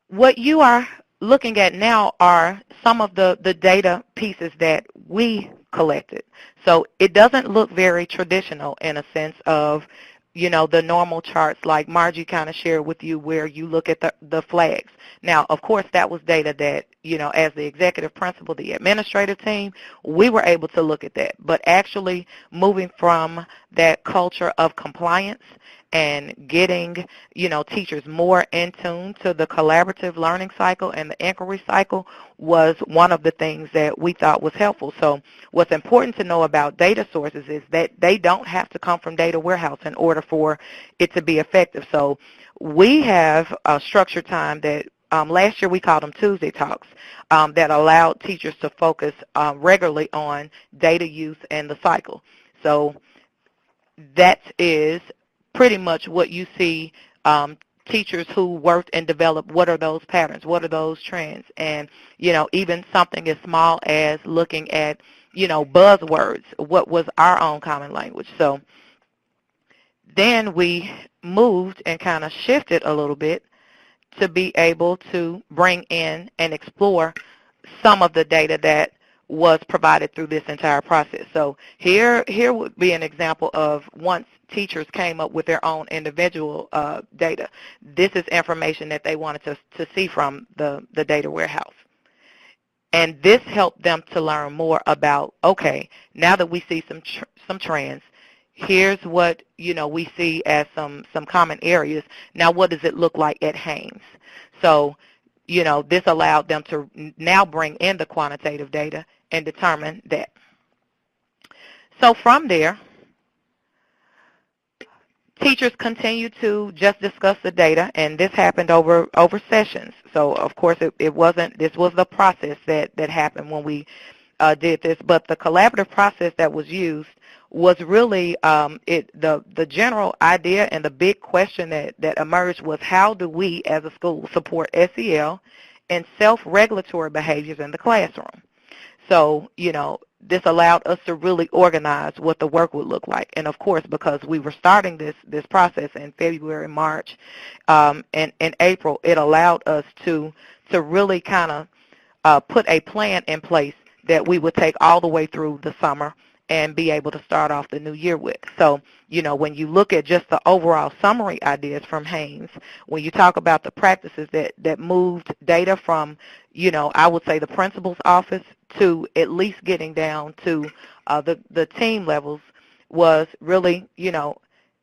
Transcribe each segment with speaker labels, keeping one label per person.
Speaker 1: What you are looking at now are some of the data pieces that we collected. So it doesn't look very traditional in a sense of, the normal charts like Margie kind of shared with you where you look at the flags. Now, of course, that was data that, as the executive principal, the administrative team, we were able to look at that. But actually moving from that culture of compliance and getting, teachers more in tune to the collaborative learning cycle and the inquiry cycle was one of the things that we thought was helpful. So what's important to know about data sources is that they don't have to come from data warehouse in order for it to be effective. So we have a structured time that last year we called them Tuesday Talks that allowed teachers to focus regularly on data use and the cycle. So that is pretty much what you see teachers who worked and developed, what are those patterns, what are those trends, and, even something as small as looking at, buzzwords, what was our own common language. So then we moved and kind of shifted a little bit to be able to bring in and explore some of the data that was provided through this entire process. So here would be an example of once teachers came up with their own individual data. This is information that they wanted to see from the data warehouse. And this helped them to learn more about, okay, now that we see some trends, here's what, we see as some common areas. Now what does it look like at Haynes? So, this allowed them to now bring in the quantitative data and determine that. So from there, teachers continue to just discuss the data, and this happened over sessions. So of course it wasn't, this was the process that happened when we did this, but the collaborative process that was used was really the general idea, and the big question that emerged was, how do we as a school support SEL and self-regulatory behaviors in the classroom? So, this allowed us to really organize what the work would look like. And of course, because we were starting this process in February, March, and in April, it allowed us to really kind of put a plan in place that we would take all the way through the summer and be able to start off the new year with. So, when you look at just the overall summary ideas from Haynes, when you talk about the practices that moved data from, I would say the principal's office to at least getting down to the team levels, was really,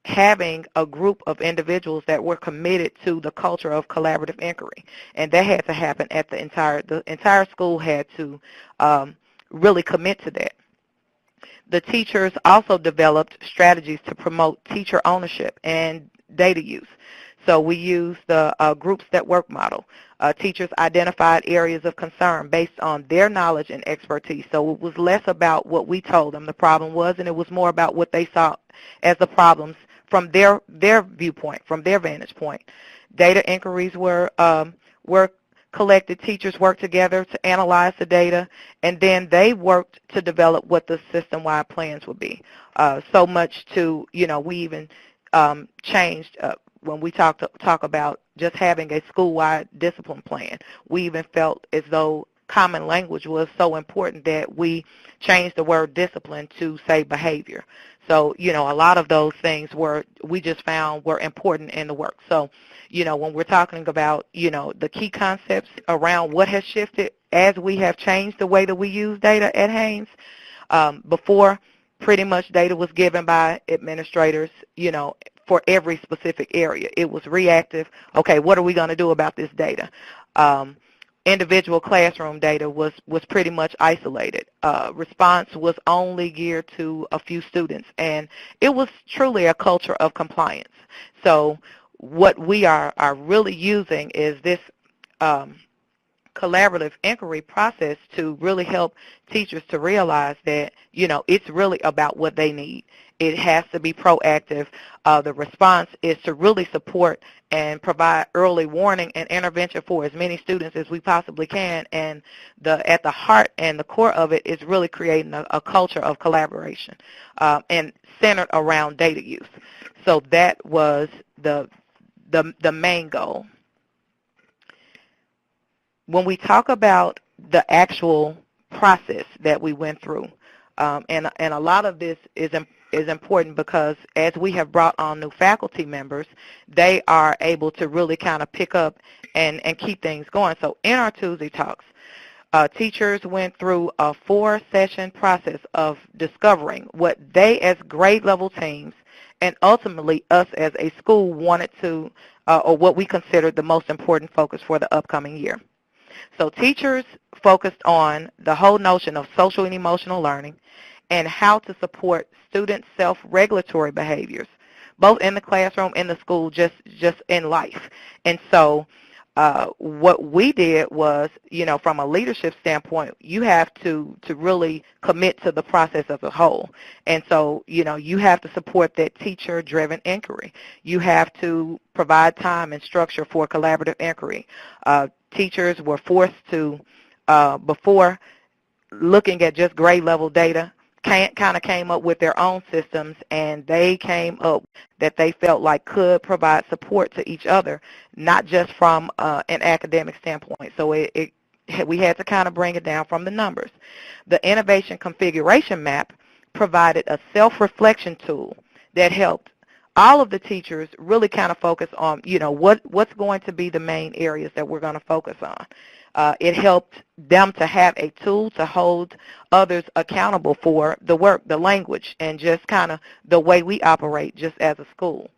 Speaker 1: having a group of individuals that were committed to the culture of collaborative inquiry. And that had to happen at the entire school had to really commit to that. The teachers also developed strategies to promote teacher ownership and data use. So we used the groups that work model. Teachers identified areas of concern based on their knowledge and expertise. So it was less about what we told them the problem was, and it was more about what they saw as the problems from their viewpoint, from their vantage point. Data inquiries were collected. Teachers worked together to analyze the data, and then they worked to develop what the system-wide plans would be. So much to, we even changed when we talk about just having a school-wide discipline plan. We even felt as though common language was so important that we changed the word discipline to say behavior. So, a lot of those things we just found were important in the work. So, when we're talking about, the key concepts around what has shifted as we have changed the way that we use data at Haynes, before pretty much data was given by administrators, for every specific area. It was reactive. Okay, what are we going to do about this data? Individual classroom data was pretty much isolated. Response was only geared to a few students, and it was truly a culture of compliance. So what we are really using is this collaborative inquiry process to really help teachers to realize that, it's really about what they need. It has to be proactive. The response is to really support and provide early warning and intervention for as many students as we possibly can. And at the heart and the core of it is really creating a culture of collaboration and centered around data use. So that was the main goal. when we talk about the actual process that we went through, and a lot of this is important because as we have brought on new faculty members, they are able to really kind of pick up and keep things going. So in our Tuesday talks, teachers went through a 4-session process of discovering what they as grade level teams and ultimately us as a school wanted to, or what we considered the most important focus for the upcoming year. So teachers focused on the whole notion of social and emotional learning and how to support student self-regulatory behaviors, both in the classroom, in the school, just in life. And so what we did was, from a leadership standpoint, you have to really commit to the process as a whole. And so, you have to support that teacher-driven inquiry. You have to provide time and structure for collaborative inquiry. Teachers were forced to, before looking at just grade level data, kind of came up with their own systems, and they came up that they felt like could provide support to each other, not just from an academic standpoint. So we had to kind of bring it down from the numbers. The innovation configuration map provided a self-reflection tool that helped all of the teachers really kind of focus on, what's going to be the main areas that we're going to focus on. It helped them to have a tool to hold others accountable for the work, the language, and just kind of the way we operate just as a school.